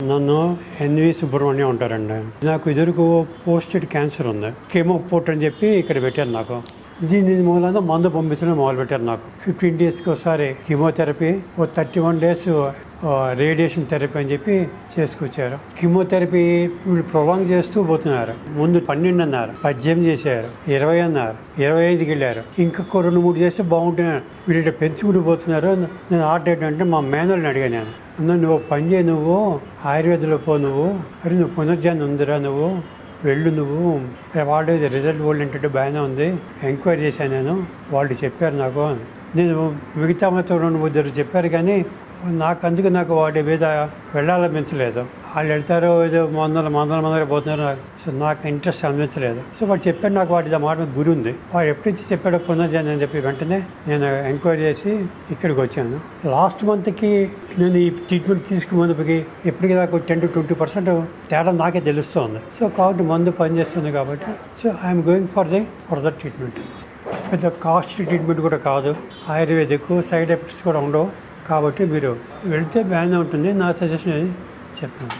నన్ను ఎన్వి సుబ్రహ్మణ్యం ఉంటారండి. నాకు ఎదురుకు పోస్టెడ్ క్యాన్సర్ ఉంది. కేమో పోర్ట్ అని చెప్పి ఇక్కడ పెట్టారు నాకు. దీని మూలంగా మందు పంపించడం మొదలుపెట్టారు నాకు. 15 డేస్కి ఒకసారి కీమోథెరపీ, 31 డేస్ రేడియేషన్ థెరపీ అని చెప్పి చేసుకొచ్చారు. కీమోథెరపీ వీళ్ళు ప్రొలాంగ్ చేస్తూ పోతున్నారు. ముందు 12 అన్నారు, 18 చేశారు, 20 అన్నారు, 25కి వెళ్ళారు. ఇంకొక 2-3 చేస్తే బాగుంటున్నారు. వీళ్ళు పెంచుకుంటూ పోతున్నారు. నేను హార్ట్ అంటే మా మేనల్ని అడిగాను. నేను అన్న, నువ్వు పని చేయి, నువ్వు ఆయుర్వేదంలో పో, నువ్వు అరే నువ్వు పునర్జన్మ ఉందిరా, నువ్వు వెళ్ళు, నువ్వు వాళ్ళు రిజల్ట్ వాళ్ళు ఏంటంటే బాగానే ఉంది, ఎంక్వైరీ చేశాను నేను, వాళ్ళు చెప్పారు నాకు. నేను మిగతా మాతో 2-3 చెప్పారు కానీ నాకు వాటి మీద వెళ్ళాలనిపించలేదు. వాళ్ళు వెళ్తారో ఏదో మందలు పోతున్నారు, సో నాకు ఇంట్రెస్ట్ అనిపించలేదు. సో వాడు చెప్పాడు నాకు వాటి మాట మీద గురి ఉంది. వాడు ఎప్పుడైతే చెప్పాడో పునర్జన్మ అని చెప్పి వెంటనే నేను ఎంక్వైరీ చేసి ఇక్కడికి వచ్చాను. లాస్ట్ మంత్కి నేను ఈ ట్రీట్మెంట్ తీసుకున్నందుకు ఎప్పటికీ నాకు 10-20% తేడా నాకే తెలుస్తుంది. సో కాబట్టి మందు పనిచేస్తుంది కాబట్టి so I'm going for the treatment. పెద్ద కాస్ట్లీ ట్రీట్మెంట్ కూడా కాదు, ఆయుర్వేదిక్, సైడ్ ఎఫెక్ట్స్ కూడా ఉండవు. కాబట్టి మీరు వెళితే బాగానే ఉంటుంది. నా సజెషన్ చెప్తాను.